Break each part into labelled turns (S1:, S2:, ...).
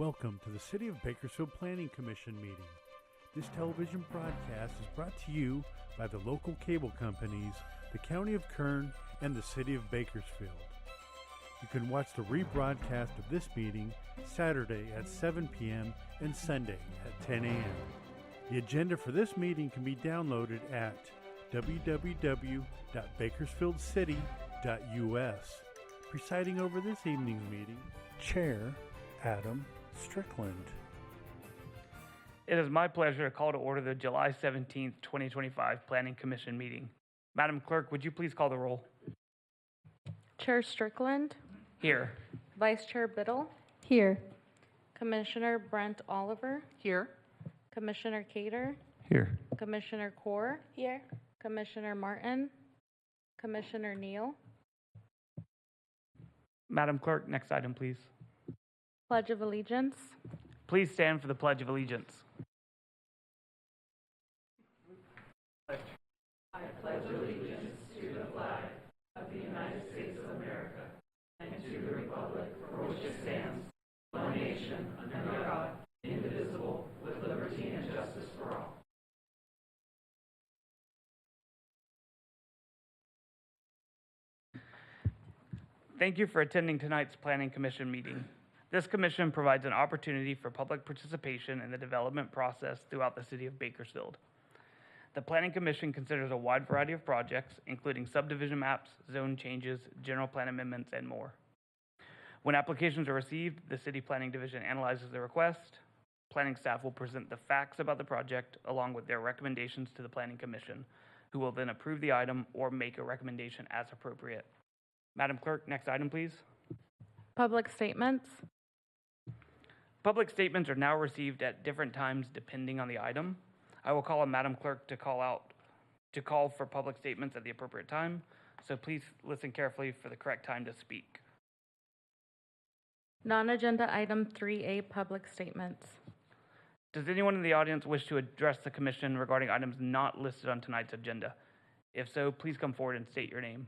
S1: Welcome to the City of Bakersfield Planning Commission meeting. This television broadcast is brought to you by the local cable companies, the County of Kern, and the City of Bakersfield. You can watch the rebroadcast of this meeting Saturday at 7 p.m. and Sunday at 10 a.m. The agenda for this meeting can be downloaded at www.bakersfieldcity.us. Presiding over this evening's meeting, Chair Adam Strickland.
S2: It is my pleasure to call to order the July 17th, 2025 Planning Commission meeting. Madam Clerk, would you please call the roll?
S3: Chair Strickland.
S2: Here.
S3: Vice Chair Biddle.
S4: Here.
S3: Commissioner Brent Oliver.
S4: Here.
S3: Commissioner Cater.
S2: Here.
S3: Commissioner Core.
S4: Here.
S3: Commissioner Martin. Commissioner Neal.
S2: Madam Clerk, next item, please.
S3: Pledge of Allegiance.
S2: Please stand for the Pledge of Allegiance. Thank you for attending tonight's Planning Commission meeting. This commission provides an opportunity for public participation in the development process throughout the city of Bakersfield. The Planning Commission considers a wide variety of projects, including subdivision maps, zone changes, general plan amendments, and more. When applications are received, the City Planning Division analyzes the request. Planning staff will present the facts about the project along with their recommendations to the Planning Commission, who will then approve the item or make a recommendation as appropriate. Madam Clerk, next item, please.
S3: Public statements.
S2: Public statements are now received at different times depending on the item. I will call on Madam Clerk to call for public statements at the appropriate time, so please listen carefully for the correct time to speak.
S3: Non-agenda item 3A, public statements.
S2: Does anyone in the audience wish to address the commission regarding items not listed on tonight's agenda? If so, please come forward and state your name.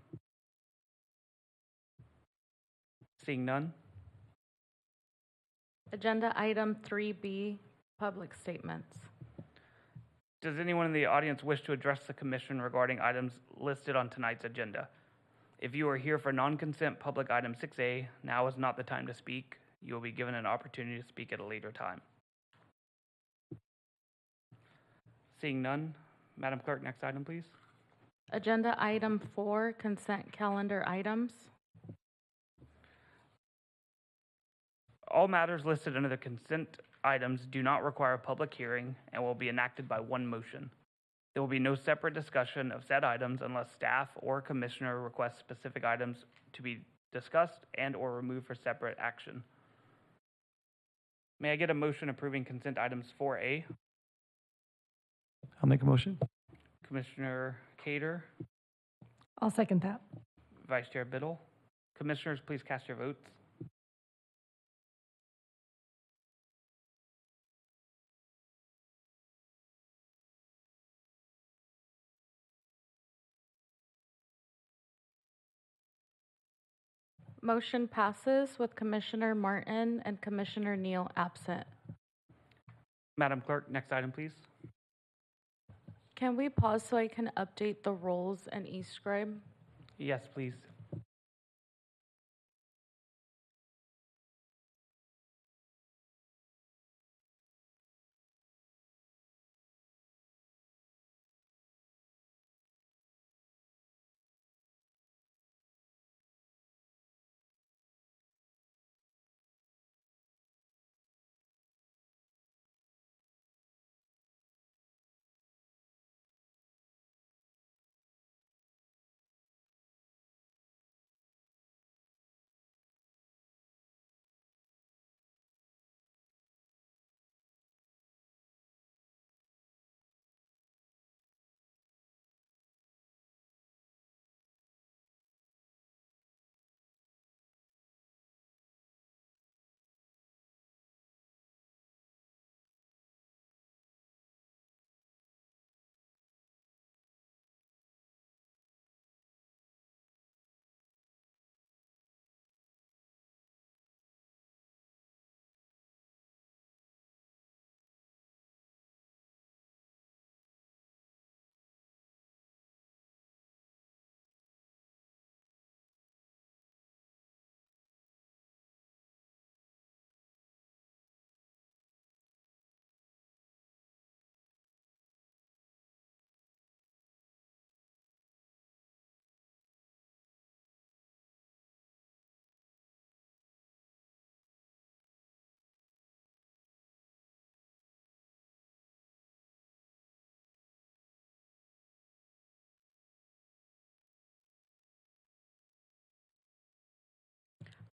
S2: Seeing none.
S3: Agenda item 3B, public statements.
S2: Does anyone in the audience wish to address the commission regarding items listed on tonight's agenda? If you are here for non-consent public item 6A, now is not the time to speak. You will be given an opportunity to speak at a later time. Seeing none, Madam Clerk, next item, please.
S3: Agenda item 4, consent calendar items.
S2: All matters listed under the consent items do not require a public hearing and will be enacted by one motion. There will be no separate discussion of said items unless staff or commissioner requests specific items to be discussed and or removed for separate action. May I get a motion approving consent items 4A?
S5: I'll make a motion.
S2: Commissioner Cater,
S4: I'll second that.
S2: Vice Chair Biddle. Commissioners, please cast your votes.
S3: Motion passes with Commissioner Martin and Commissioner Neal absent.
S2: Madam Clerk, next item, please.
S3: Can we pause so I can update the roles and e-scribe?
S2: Yes, please.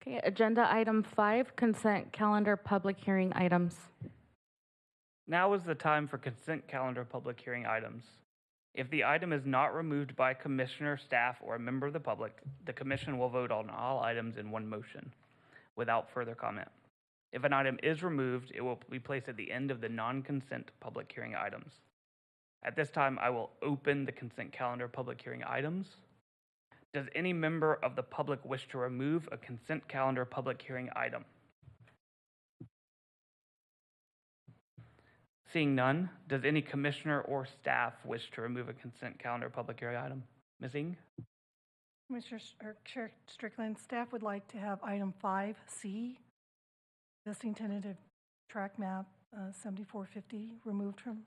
S3: Okay, agenda item 5, consent calendar public hearing items.
S2: Now is the time for consent calendar public hearing items. If the item is not removed by commissioner, staff, or a member of the public, the commission will vote on all items in one motion without further comment. If an item is removed, it will be placed at the end of the non-consent public hearing items. At this time, I will open the consent calendar public hearing items. Does any member of the public wish to remove a consent calendar public hearing item? Seeing none, does any commissioner or staff wish to remove a consent calendar public hearing item? Ms. Ng?
S4: Chair Strickland, staff would like to have item 5C, listing tentative track map 7450, removed from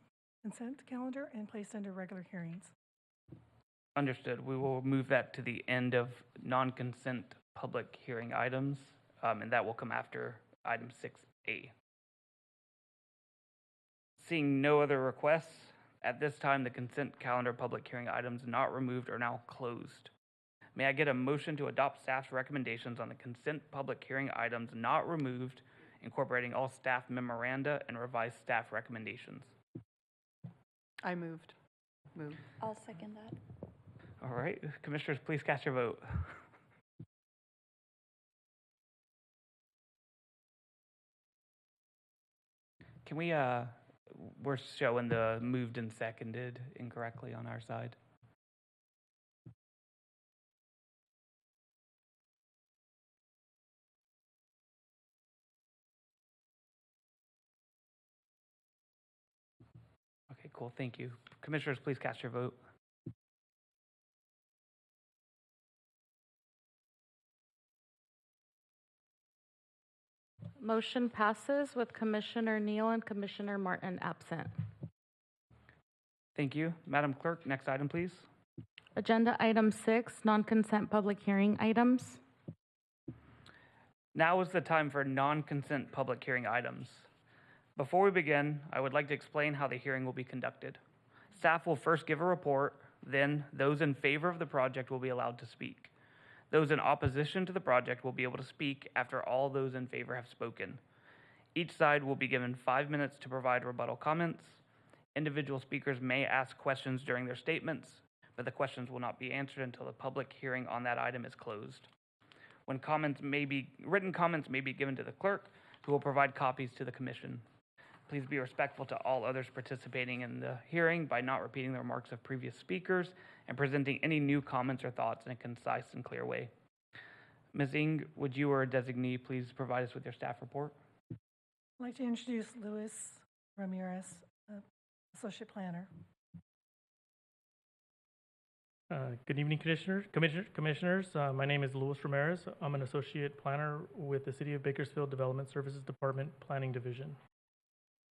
S4: consent calendar and placed under regular hearings.
S2: Understood. We will move that to the end of non-consent public hearing items, and that will come after item 6A. Seeing no other requests, at this time, the consent calendar public hearing items not removed are now closed. May I get a motion to adopt staff's recommendations on the consent public hearing items not removed, incorporating all staff memoranda and revised staff recommendations?
S6: I moved. Move.
S7: I'll second that.
S2: All right, commissioners, please cast your vote. Can we, we're showing the moved and seconded incorrectly on our side. Okay, cool, thank you. Commissioners, please cast your vote.
S3: Motion passes with Commissioner Neal and Commissioner Martin absent.
S2: Thank you. Madam Clerk, next item, please.
S3: Agenda item 6, non-consent public hearing items.
S2: Now is the time for non-consent public hearing items. Before we begin, I would like to explain how the hearing will be conducted. Staff will first give a report, then those in favor of the project will be allowed to speak. Those in opposition to the project will be able to speak after all those in favor have spoken. Each side will be given 5 minutes to provide rebuttal comments. Individual speakers may ask questions during their statements, but the questions will not be answered until the public hearing on that item is closed. When written comments may be given to the clerk, who will provide copies to the commission. Please be respectful to all others participating in the hearing by not repeating the remarks of previous speakers and presenting any new comments or thoughts in a concise and clear way. Ms. Ng, would you or a designee please provide us with your staff report?
S4: I'd like to introduce Luis Ramirez, Associate Planner.
S8: Good evening, Commissioners. My name is Luis Ramirez. I'm an Associate Planner with the City of Bakersfield Development Services Department Planning Division.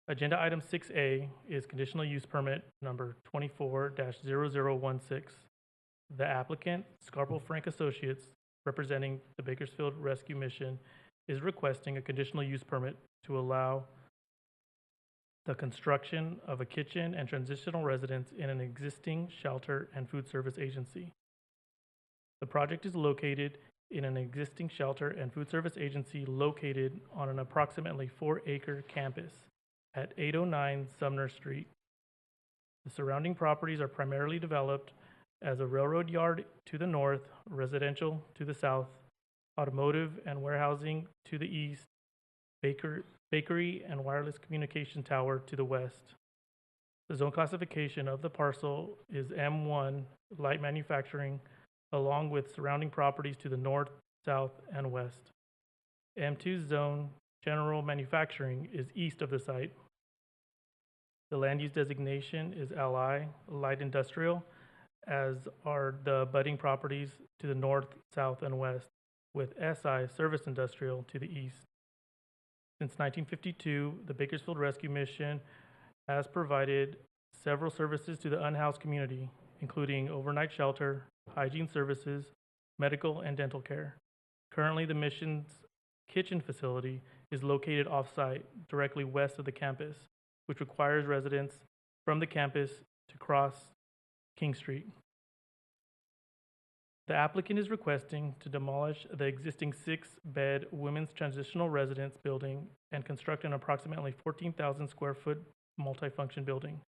S8: Agenda item 6A is conditional use permit number 24-0016. The applicant, Scarborough Frank Associates, representing the Bakersfield Rescue Mission, is requesting a conditional use permit to allow the construction of a kitchen and transitional residence in an existing shelter and food service agency. The project is located in an existing shelter and food service agency located on an approximately 4-acre campus at 809 Sumner Street. The surrounding properties are primarily developed as a railroad yard to the north, residential to the south, automotive and warehousing to the east, bakery and wireless communication tower to the west. The zone classification of the parcel is M1, light manufacturing, along with surrounding properties to the north, south, and west. M2 zone, general manufacturing, is east of the site. The land use designation is LI, light industrial, as are the budding properties to the north, south, and west, with SI, service industrial, to the east. Since 1952, the Bakersfield Rescue Mission has provided several services to the unhoused community, including overnight shelter, hygiene services, medical and dental care. Currently, the mission's kitchen facility is located off-site, directly west of the campus, which requires residents from the campus to cross King Street. The applicant is requesting to demolish the existing 6-bed women's transitional residence building and construct an approximately 14,000 square foot multifunction building.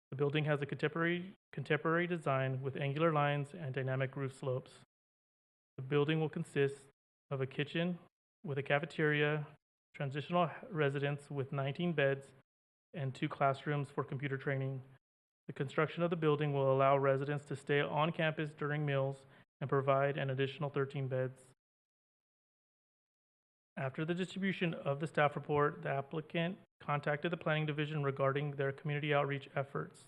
S8: The building has a contemporary design with angular lines and dynamic roof slopes. The building will consist of a kitchen with a cafeteria, transitional residence with 19 beds, and 2 classrooms for computer training. The construction of the building will allow residents to stay on campus during meals and provide an additional 13 beds. After the distribution of the staff report, the applicant contacted the Planning Division regarding their community outreach efforts.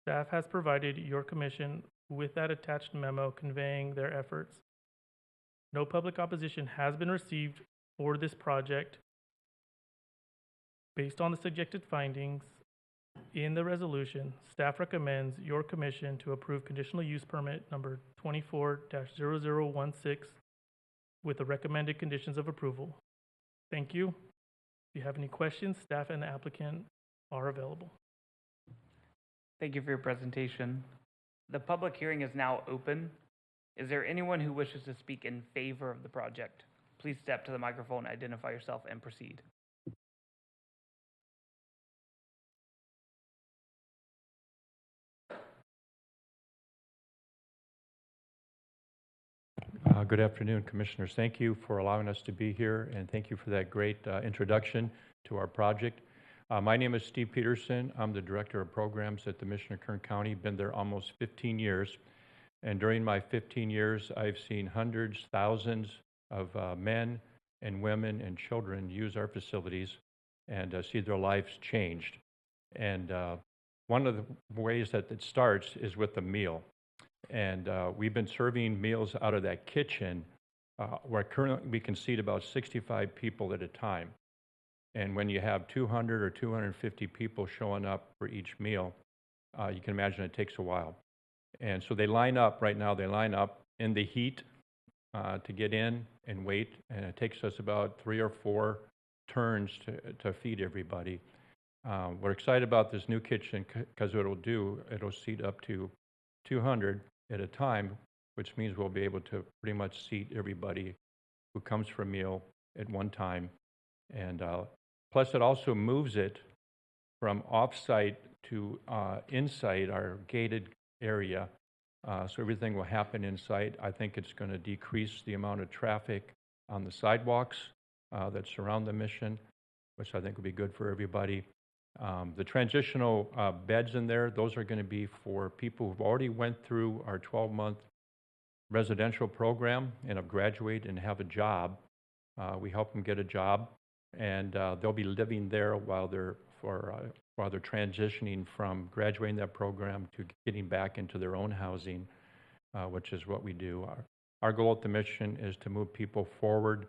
S8: Staff has provided your commission with that attached memo conveying their efforts. No public opposition has been received for this project. Based on the subjected findings in the resolution, staff recommends your commission to approve conditional use permit number 24-0016 with the recommended conditions of approval. Thank you. If you have any questions, staff and the applicant are available.
S2: Thank you for your presentation. The public hearing is now open. Is there anyone who wishes to speak in favor of the project? Please step to the microphone, identify yourself, and proceed.
S7: Good afternoon, Commissioners. Thank you for allowing us to be here, and thank you for that great introduction to our project. My name is Steve Peterson. I'm the Director of Programs at the Mission of Kern County. Been there almost 15 years, and during my 15 years, I've seen hundreds, thousands of men and women and children use our facilities and see their lives changed. And one of the ways that it starts is with a meal. And we've been serving meals out of that kitchen where currently we can seat about 65 people at a time. And when you have 200 or 250 people showing up for each meal, you can imagine it takes a while. And so they line up right now, they line up in the heat to get in and wait. And it takes us about 3 or 4 turns to feed everybody. We're excited about this new kitchen because what it'll seat up to 200 at a time, which means we'll be able to pretty much seat everybody who comes for a meal at one time. And plus it also moves it from off-site to inside our gated area. So everything will happen inside. I think it's going to decrease the amount of traffic on the sidewalks that surround the mission, which I think will be good for everybody. The transitional beds in there, those are going to be for people who've already went through our 12-month residential program and have graduated and have a job. We help them get a job, and they'll be living there while they're transitioning from graduating that program to getting back into their own housing, which is what we do. Our goal at the mission is to move people forward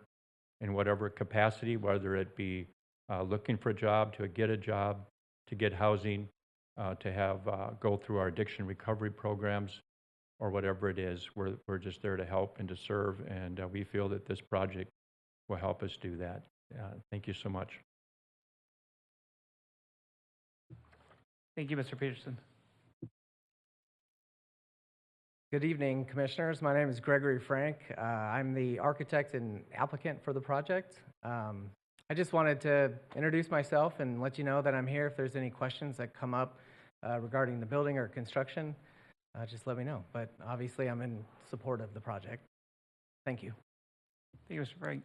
S7: in whatever capacity, whether it be looking for a job, to get a job, to get housing, to have go through our addiction recovery programs, or whatever it is. We're just there to help and to serve, and we feel that this project will help us do that. Thank you so much.
S2: Thank you, Mr. Peterson.
S9: Good evening, Commissioners. My name is Gregory Frank. I'm the architect and applicant for the project. I just wanted to introduce myself and let you know that I'm here. If there's any questions that come up regarding the building or construction, just let me know. But obviously, I'm in support of the project. Thank you.
S2: Thank you, Mr. Frank.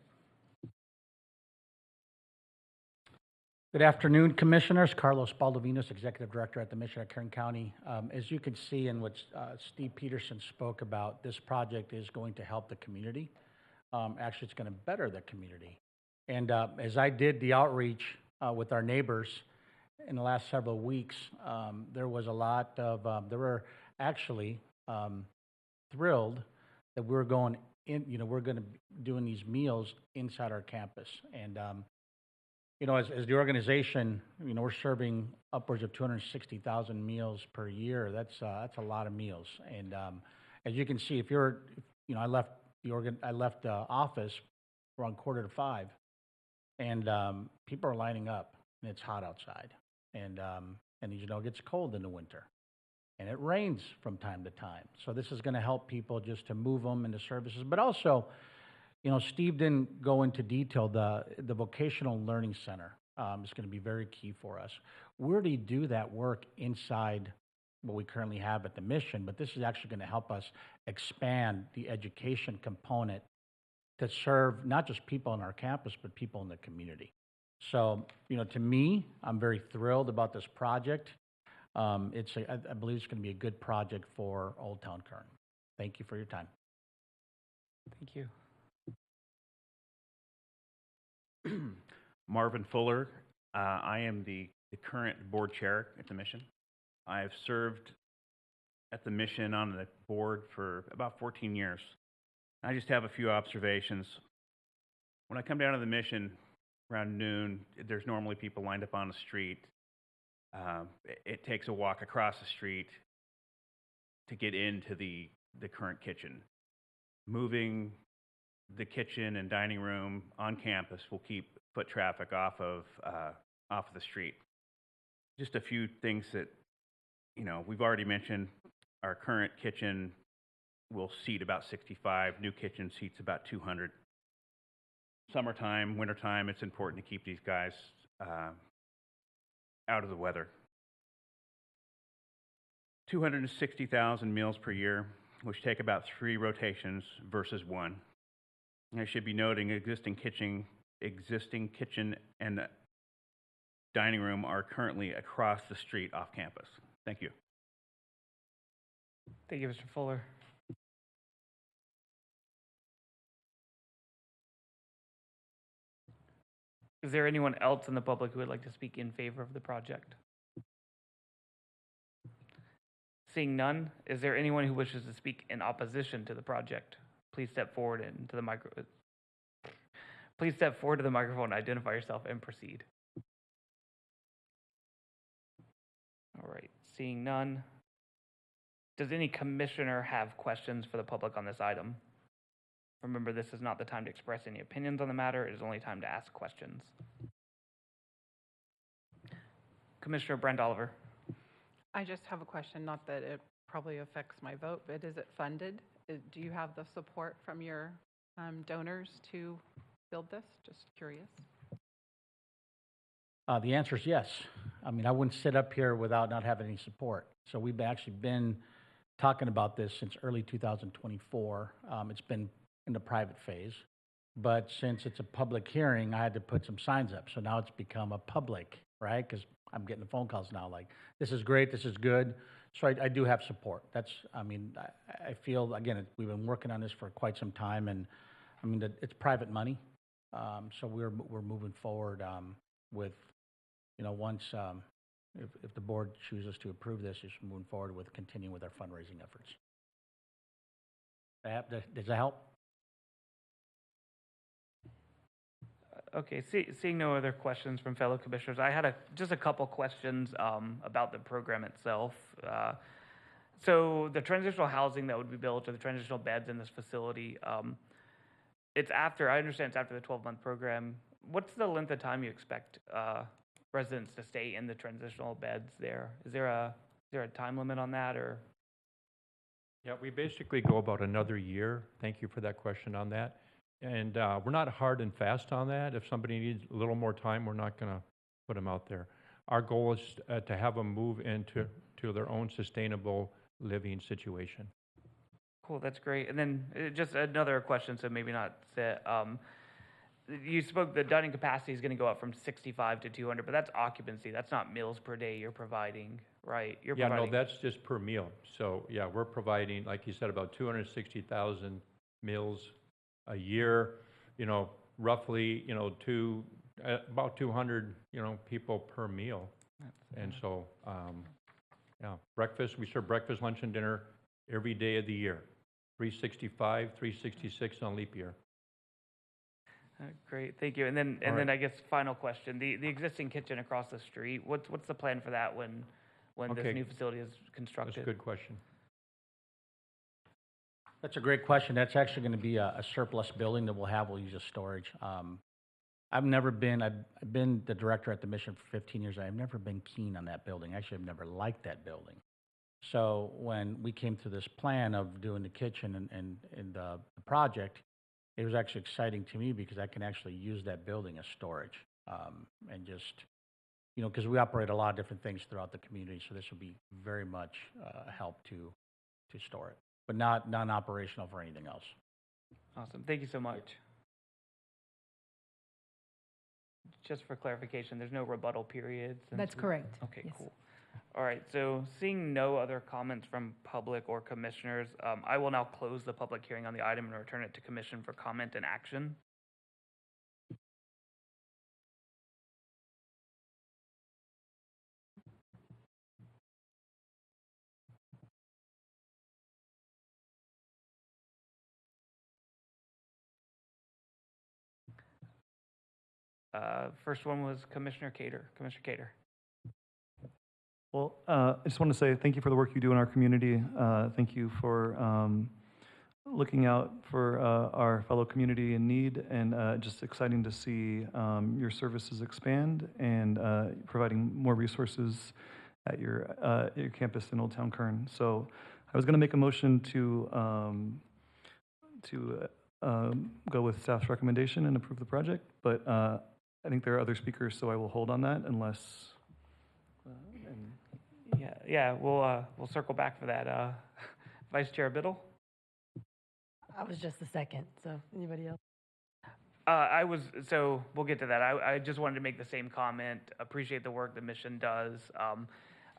S10: Good afternoon, Commissioners. Carlos Baldovinos, Executive Director at the Mission of Kern County. As you can see in what Steve Peterson spoke about, this project is going to help the community. Actually, it's going to better the community. And as I did the outreach with our neighbors in the last several weeks, there was a lot of, they were actually thrilled that we're going in, we're going to be doing these meals inside our campus. And, as the organization, we're serving upwards of 260,000 meals per year. That's a lot of meals. And as you can see, if you're, I left the office around 4:45. And people are lining up, and it's hot outside. And as you know, it gets cold in the winter. and it rains from time to time. So this is going to help people just to move them into services. But also, you know, Steve didn't go into detail. The Vocational Learning Center is going to be very key for us. We already do that work inside what we currently have at the mission, but this is actually going to help us expand the education component to serve not just people on our campus, but people in the community. So, you know, to me, I'm very thrilled about this project. I believe it's going to be a good project for Old Town Kern. Thank you for your time.
S2: Thank you.
S11: Marvin Fuller. I am the current board chair at the mission. I've served at the mission on the board for about 14 years. I just have a few observations. When I come down to the mission around noon, there's normally people lined up on the street. It takes a walk across the street to get into the current kitchen. Moving the kitchen and dining room on campus will keep foot traffic off of the street. Just a few things that, you know, we've already mentioned. Our current kitchen will seat about 65. New kitchen seats about 200. Summertime, wintertime, it's important to keep these guys out of the weather. 260,000 meals per year, which take about 3 rotations versus 1. And I should be noting existing kitchen and dining room are currently across the street off campus. Thank you.
S2: Thank you, Mr. Fuller. Is there anyone else in the public who would like to speak in favor of the project? Seeing none, is there anyone who wishes to speak in opposition to the project? Please step forward into the microphone. Please step forward to the microphone, identify yourself, and proceed. All right, seeing none. Does any commissioner have questions for the public on this item? Remember, this is not the time to express any opinions on the matter. It is only time to ask questions. Commissioner Brent Oliver.
S6: I just have a question, not that it probably affects my vote, but is it funded? Do you have the support from your donors to build this? Just curious.
S10: The answer is yes. I mean, I wouldn't sit up here without not having any support. So we've actually been talking about this since early 2024. It's been in the private phase, but since it's a public hearing, I had to put some signs up. So now it's become a public, right? Because I'm getting the phone calls now like, this is great, this is good. So I do have support. I feel, again, we've been working on this for quite some time, and I mean, it's private money. So we're moving forward with, you know, once, if the board chooses to approve this, just moving forward with continuing with our fundraising efforts. Does that help?
S2: Okay, seeing no other questions from fellow commissioners, I had just a couple questions about the program itself. So the transitional housing that would be built, or the transitional beds in this facility, I understand it's after the 12-month program. What's the length of time you expect residents to stay in the transitional beds there? Is there a time limit on that, or?
S7: Yeah, we basically go about another year. Thank you for that question on that. And we're not hard and fast on that. If somebody needs a little more time, we're not going to put them out there. Our goal is to have them move into their own sustainable living situation.
S2: Cool, that's great. And then just another question, so maybe not set. You spoke the dining capacity is going to go up from 65 to 200, but that's occupancy. That's not meals per day you're providing, right?
S7: No, that's just per meal. So yeah, we're providing, like you said, about 260,000 meals a year. You know, roughly, you know, about 200, you know, people per meal. And so, yeah, breakfast. We serve breakfast, lunch, and dinner every day of the year. 365, 366 on leap year.
S2: Great, thank you. And then I guess final question: the existing kitchen across the street. What's the plan for that when this new facility is constructed?
S7: That's a good question.
S10: That's a great question. That's actually going to be a surplus building that we'll use as storage. I've been the director at the mission for 15 years. I've never been keen on that building. Actually, I've never liked that building. So when we came to this plan of doing the kitchen and the project, it was actually exciting to me because I can actually use that building as storage. And just, because we operate a lot of different things throughout the community, so this will be very much a help to store it, but not non-operational for anything else.
S2: Awesome. Thank you so much. Just for clarification, there's no rebuttal period?
S12: That's correct.
S2: Okay,
S12: Yes.
S2: cool. All right, so seeing no other comments from public or commissioners, I will now close the public hearing on the item and return it to commission for comment and action. First one was Commissioner Cater. Commissioner Cater.
S5: Well, I just want to say thank you for the work you do in our community. Thank you for looking out for our fellow community in need, and just exciting to see your services expand and providing more resources at your campus in Old Town Kern. So I was going to make a motion to go with staff's recommendation and approve the project, but I think there are other speakers, so I will hold on that unless.
S2: Yeah, we'll circle back for that. Vice Chair Biddle?
S12: I was just the second, so anybody else?
S2: So we'll get to that. I just wanted to make the same comment. Appreciate the work the mission does.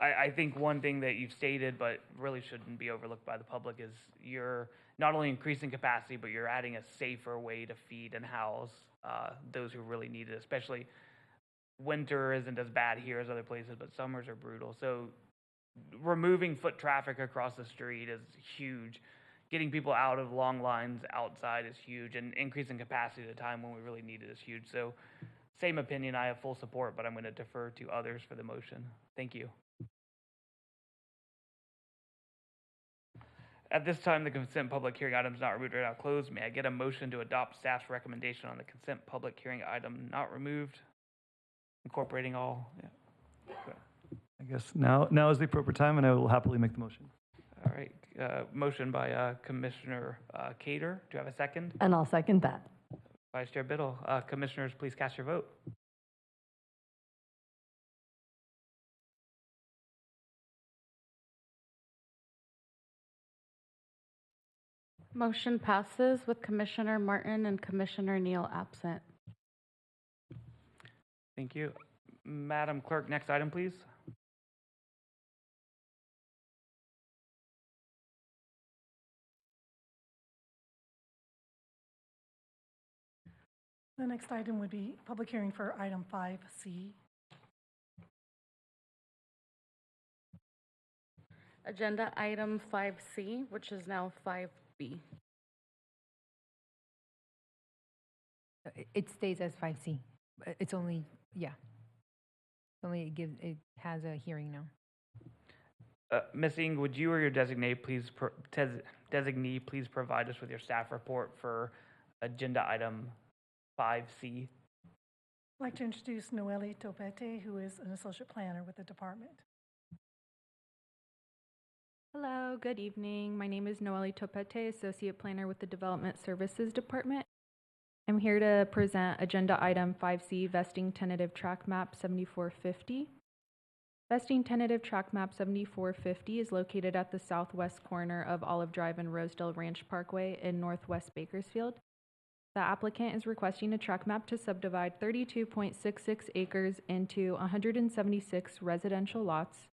S2: I think one thing that you've stated, but really shouldn't be overlooked by the public, is you're not only increasing capacity, but you're adding a safer way to feed and house those who really need it, especially winter isn't as bad here as other places, but summers are brutal. So removing foot traffic across the street is huge. Getting people out of long lines outside is huge, and increasing capacity at a time when we really need it is huge. So same opinion, I have full support, but I'm going to defer to others for the motion. Thank you. At this time, the consent public hearing item is not removed or not closed. May I get a motion to adopt staff's recommendation on the consent public hearing item not removed, incorporating all? Yeah.
S5: I guess now is the appropriate time, and I will happily make the motion.
S2: All right. Motion by Commissioner Cater. Do you have a second?
S12: And I'll second that.
S2: Vice Chair Biddle. Commissioners, please cast your vote.
S3: Motion passes with Commissioner Martin and Commissioner Neal absent.
S2: Thank you. Madam Clerk, next item, please.
S4: The next item would be public hearing for item 5C.
S3: Agenda item 5C, which is now 5B.
S12: It stays as 5C. It's only, yeah. It has a hearing now.
S2: Ms. Ng, would you or your designee please provide us with your staff report for agenda item 5C?
S4: I'd like to introduce Noelle Topete, who is an associate planner with the department.
S13: Hello, good evening. My name is Noelle Topete, Associate Planner with the Development Services Department. I'm here to present Agenda Item 5C, Vesting Tentative Track Map 7450. Vesting Tentative Track Map 7450 is located at the southwest corner of Olive Drive and Rosedale Ranch Parkway in northwest Bakersfield. The applicant is requesting a track map to subdivide 32.66 acres into 176 residential lots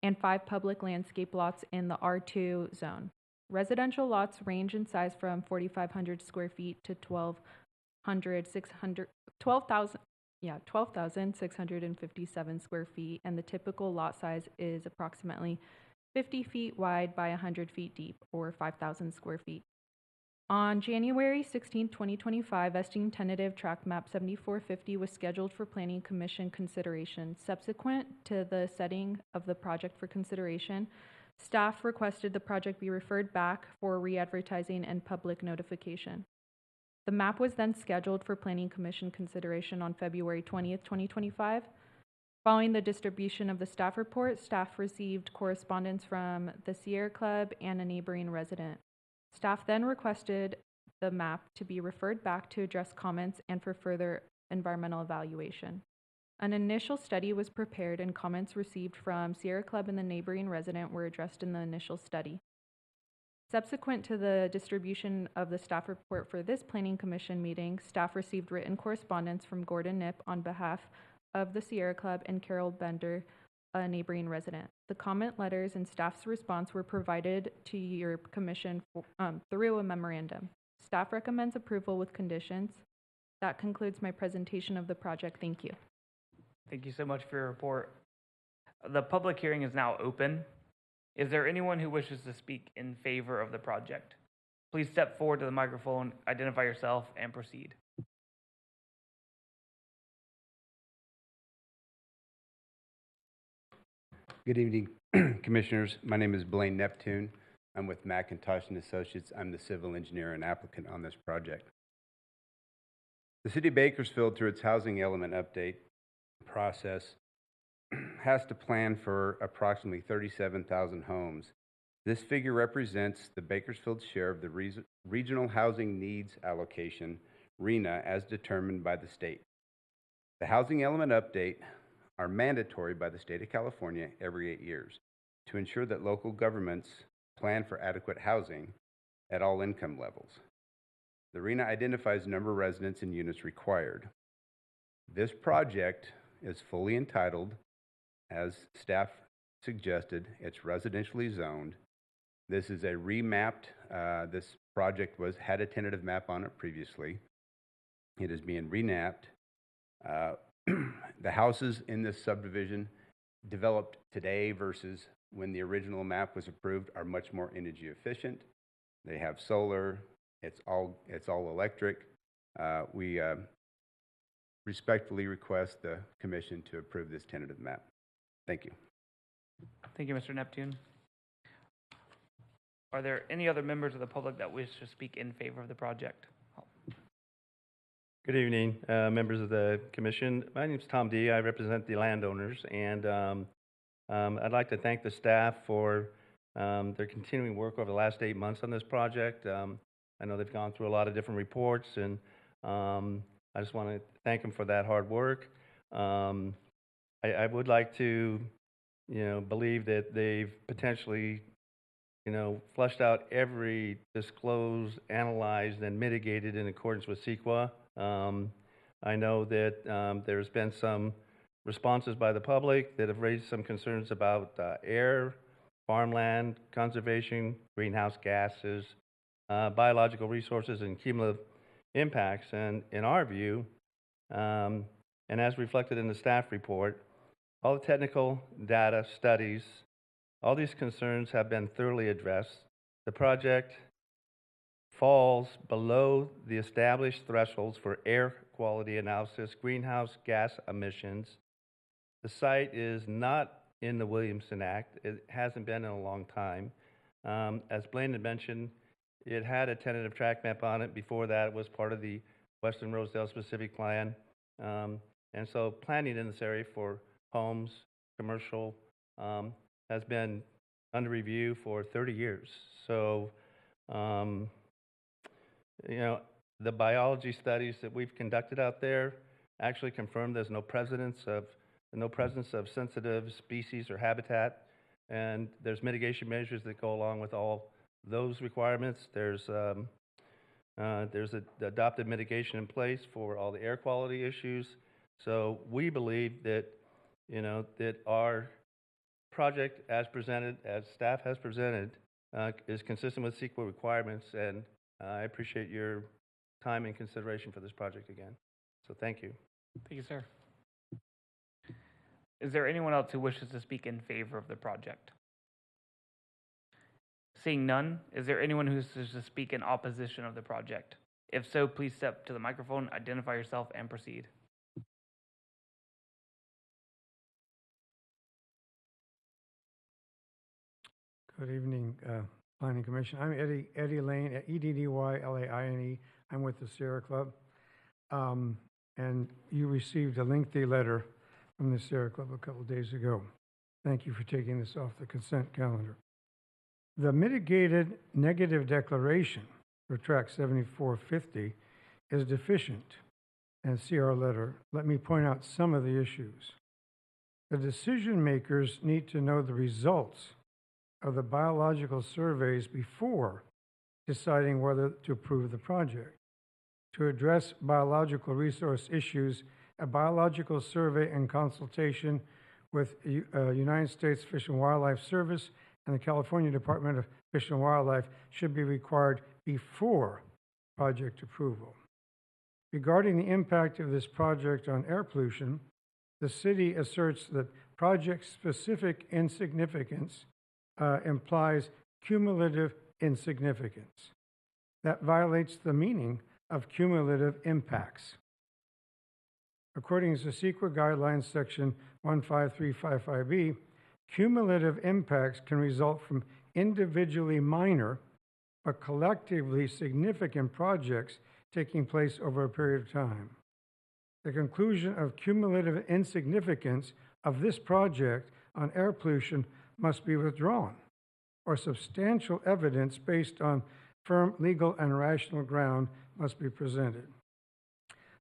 S13: and 5 public landscape lots in the R2 zone. Residential lots range in size from 4,500 square feet to 12,657 square feet, and the typical lot size is approximately 50 feet wide by 100 feet deep, or 5,000 square feet. On January 16, 2025, vesting tentative tract map 7450 was scheduled for Planning Commission consideration. Subsequent to the setting of the project for consideration, staff requested the project be referred back for re-advertising and public notification. The map was then scheduled for Planning Commission consideration on February 20th, 2025. Following the distribution of the staff report, staff received correspondence from the Sierra Club and a neighboring resident. Staff then requested the map to be referred back to address comments and for further environmental evaluation. An initial study was prepared and comments received from Sierra Club and the neighboring resident were addressed in the initial study. Subsequent to the distribution of the staff report for this Planning Commission meeting, staff received written correspondence from Gordon Nip on behalf of the Sierra Club and Carol Bender, a neighboring resident. The comment letters and staff's response were provided to your commission through a memorandum. Staff recommends approval with conditions. That concludes my presentation of the project. Thank you.
S2: Thank you so much for your report. The public hearing is now open. Is there anyone who wishes to speak in favor of the project? Please step forward to the microphone, identify yourself, and proceed.
S14: Good evening, Commissioners. My name is Blaine Neptune. I'm with McIntosh and Associates. I'm the civil engineer and applicant on this project. The City of Bakersfield, through its housing element update process, has to plan for approximately 37,000 homes. This figure represents the Bakersfield share of the Regional Housing Needs Allocation, RHNA, as determined by the state. The housing element update are mandatory by the state of California every 8 years to ensure that local governments plan for adequate housing at all income levels. The RHNA identifies the number of residents and units required. This project is fully entitled, as staff suggested. It's residentially zoned. This is a remapped, this project had a tentative map on it previously. It is being remapped. The houses in this subdivision developed today versus when the original map was approved are much more energy efficient. They have solar. It's all electric. We respectfully request the commission to approve this tentative map. Thank you.
S2: Thank you, Mr. Neptune. Are there any other members of the public that wish to speak in favor of the project?
S15: Good evening, members of the commission. My name is Tom D. I represent the landowners, and I'd like to thank the staff for their continuing work over the last 8 months on this project. I know they've gone through a lot of different reports, and I just want to thank them for that hard work. I would like to, believe that they've potentially, flushed out every disclosed, analyzed, and mitigated in accordance with CEQA. I know that there's been some responses by the public that have raised some concerns about air, farmland, conservation, greenhouse gases, biological resources, and cumulative impacts. And in our view, and as reflected in the staff report, all the technical data, studies, all these concerns have been thoroughly addressed. The project falls below the established thresholds for air quality analysis, greenhouse gas emissions. The site is not in the Williamson Act. It hasn't been in a long time. As Blaine had mentioned, it had a tentative track map on it. Before that, it was part of the Western Rosedale Specific Plan. And so planning in this area for homes, commercial, has been under review for 30 years. So, the biology studies that we've conducted out there actually confirm there's no presence of sensitive species or habitat, and there's mitigation measures that go along with all those requirements. There's an adopted mitigation in place for all the air quality issues. So we believe that, that our project as presented, as staff has presented, is consistent with CEQA requirements, and I appreciate your time and consideration for this project again. So thank you.
S2: Thank you, sir. Is there anyone else who wishes to speak in favor of the project? Seeing none, is there anyone who wishes to speak in opposition of the project? If so, please step to the microphone, identify yourself, and proceed.
S16: Good evening, Planning Commission. I'm Eddie Lane, Eddylaine. I'm with the Sierra Club. And you received a lengthy letter from the Sierra Club a couple days ago. Thank you for taking this off the consent calendar. The mitigated negative declaration for track 7450 is deficient, and see our letter. Let me point out some of the issues. The decision makers need to know the results of the biological surveys before deciding whether to approve the project. To address biological resource issues, a biological survey and consultation with United States Fish and Wildlife Service and the California Department of Fish and Wildlife should be required before project approval. Regarding the impact of this project on air pollution, the city asserts that project-specific insignificance implies cumulative insignificance. That violates the meaning of cumulative impacts. According to CEQA Guidelines Section 15355B, cumulative impacts can result from individually minor but collectively significant projects taking place over a period of time. The conclusion of cumulative insignificance of this project on air pollution must be withdrawn, or substantial evidence based on firm legal and rational ground must be presented.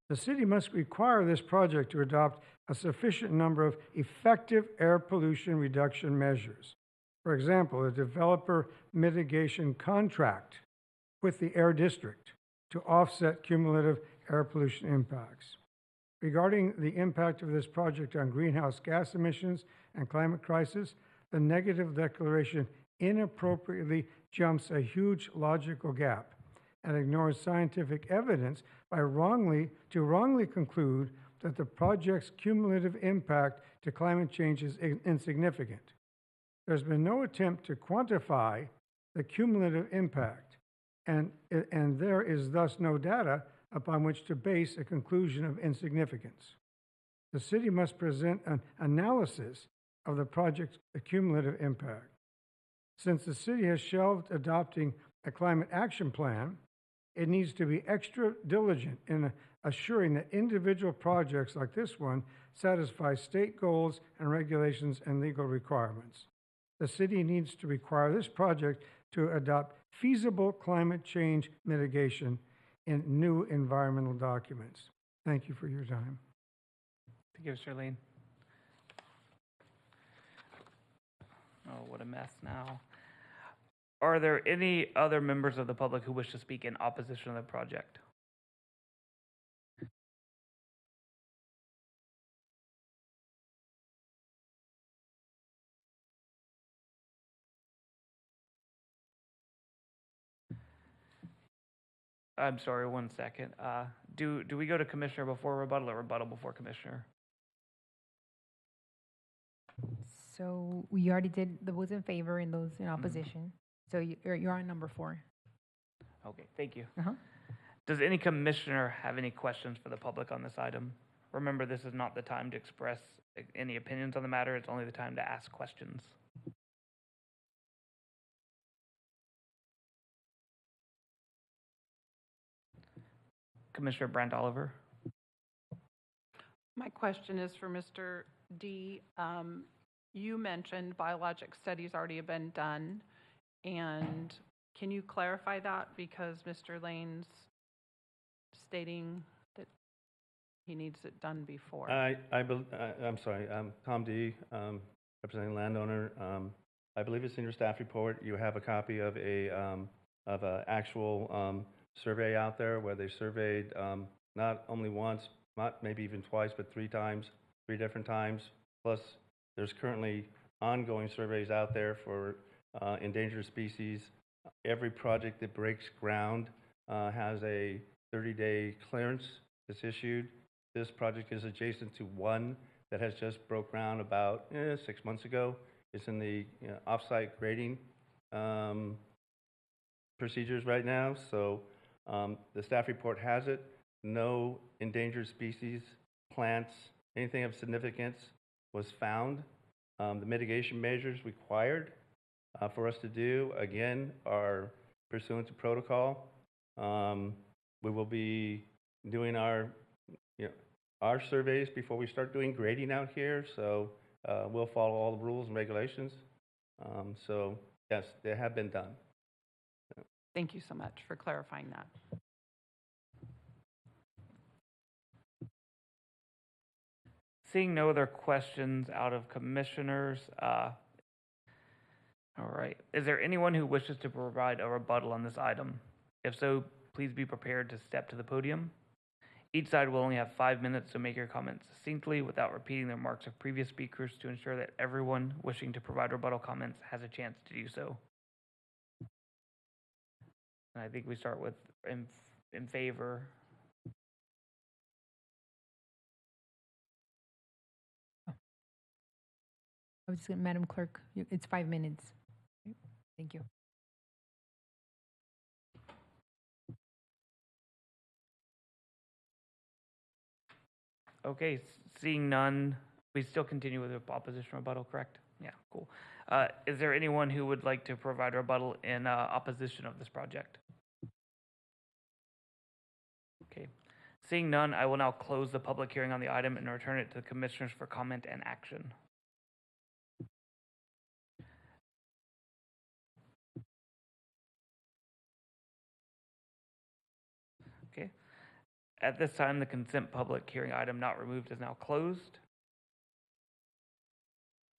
S16: The city must require this project to adopt a sufficient number of effective air pollution reduction measures. For example, a developer mitigation contract with the air district to offset cumulative air pollution impacts. Regarding the impact of this project on greenhouse gas emissions and climate crisis, the negative declaration inappropriately jumps a huge logical gap and ignores scientific evidence by wrongly conclude that the project's cumulative impact to climate change is insignificant. There's been no attempt to quantify the cumulative impact, and there is thus no data upon which to base a conclusion of insignificance. The city must present an analysis of the project's cumulative impact. Since the city has shelved adopting a climate action plan, it needs to be extra diligent in assuring that individual projects like this one satisfy state goals and regulations and legal requirements. The city needs to require this project to adopt feasible climate change mitigation in new environmental documents. Thank you for your time.
S2: Thank you, Mr. Lane. Oh, what a mess now. Are there any other members of the public who wish to speak in opposition to the project? I'm sorry, one second. Do we go to Commissioner before rebuttal or rebuttal before Commissioner?
S17: So we already did those in favor and those in opposition. So you're on number 4.
S2: Okay, thank you.
S17: Uh-huh.
S2: Does any commissioner have any questions for the public on this item? Remember, this is not the time to express any opinions on the matter. It's only the time to ask questions. Commissioner Brent Oliver.
S6: My question is for Mr. D. You mentioned biologic studies already have been done, and can you clarify that? Because Mr. Lane's stating that he needs it done before.
S15: I'm sorry, I'm Tom D., representing landowner. I believe it's in your staff report. You have a copy of an actual survey out there where they surveyed not only once, not maybe even twice, but 3 different times. Plus, there's currently ongoing surveys out there for endangered species. Every project that breaks ground has a 30-day clearance that's issued. This project is adjacent to one that has just broke ground about 6 months ago. It's in the off-site grading procedures right now. So the staff report has it. No endangered species, plants, anything of significance was found. The mitigation measures required for us to do, again, are pursuant to protocol. We will be doing our our surveys before we start doing grading out here, so we'll follow all the rules and regulations. So yes, they have been done.
S6: Thank you so much for clarifying that.
S2: Seeing no other questions out of commissioners, all right. Is there anyone who wishes to provide a rebuttal on this item? If so, please be prepared to step to the podium. Each side will only have 5 minutes to make your comments succinctly without repeating the remarks of previous speakers to ensure that everyone wishing to provide rebuttal comments has a chance to do so. And I think we start with in favor.
S17: I was just gonna, Madam Clerk, it's 5 minutes. Thank you.
S2: Okay, seeing none, we still continue with the opposition rebuttal, correct? Yeah, cool. Is there anyone who would like to provide a rebuttal in opposition of this project? Okay, seeing none, I will now close the public hearing on the item and return it to the commissioners for comment and action. Okay. At this time, the consent public hearing item not removed is now closed.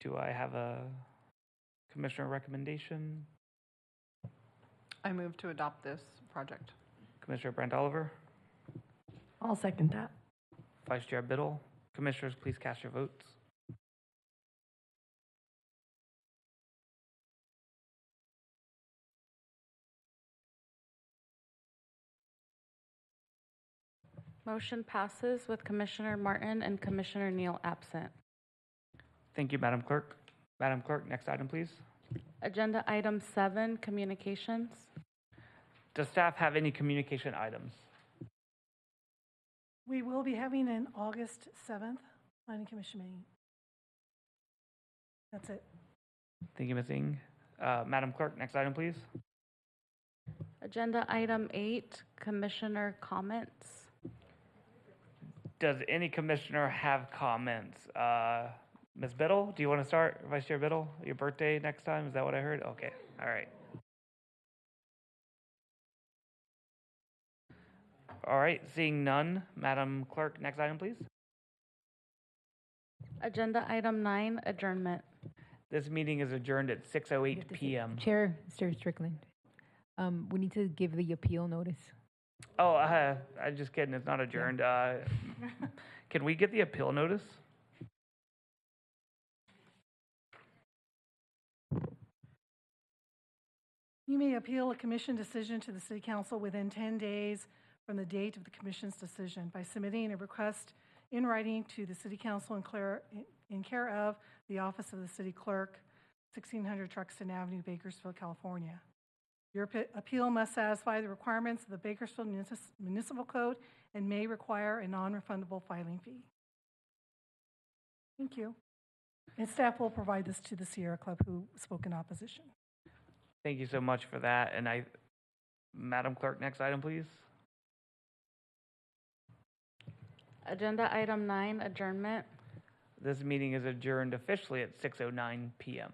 S2: Do I have a commissioner recommendation?
S6: I move to adopt this project.
S2: Commissioner Brent Oliver,
S12: I'll second that.
S2: Vice Chair Biddle. Commissioners, please cast your votes.
S3: Motion passes with Commissioner Martin and Commissioner Neal absent.
S2: Thank you, Madam Clerk. Madam Clerk, next item, please.
S3: Agenda item 7, communications.
S2: Does staff have any communication items?
S4: We will be having an August 7th planning commission meeting. That's it.
S2: Thank you, Ms. Ng. Madam Clerk, next item, please.
S3: Agenda item 8, commissioner comments.
S2: Does any commissioner have comments? Ms. Biddle, do you want to start? Vice Chair Biddle, your birthday next time? Is that what I heard? Okay, all right. All right, seeing none, Madam Clerk, next item, please.
S3: Agenda item 9, adjournment.
S2: This meeting is adjourned at 6:08 p.m.
S17: Chair, Mr. Strickland, we need to give the appeal notice.
S2: Oh, I'm just kidding. It's not adjourned. Can we get the appeal notice?
S4: You may appeal a commission decision to the City Council within 10 days from the date of the commission's decision by submitting a request in writing to the City Council in care of the Office of the City Clerk, 1600 Truxtun Avenue, Bakersfield, California. Your appeal must satisfy the requirements of the Bakersfield Municipal Code and may require a non-refundable filing fee. Thank you. And staff will provide this to the Sierra Club who spoke in opposition.
S2: Thank you so much for that. And Madam Clerk, next item, please.
S3: Agenda item 9, adjournment.
S2: This meeting is adjourned officially at 6:09 p.m.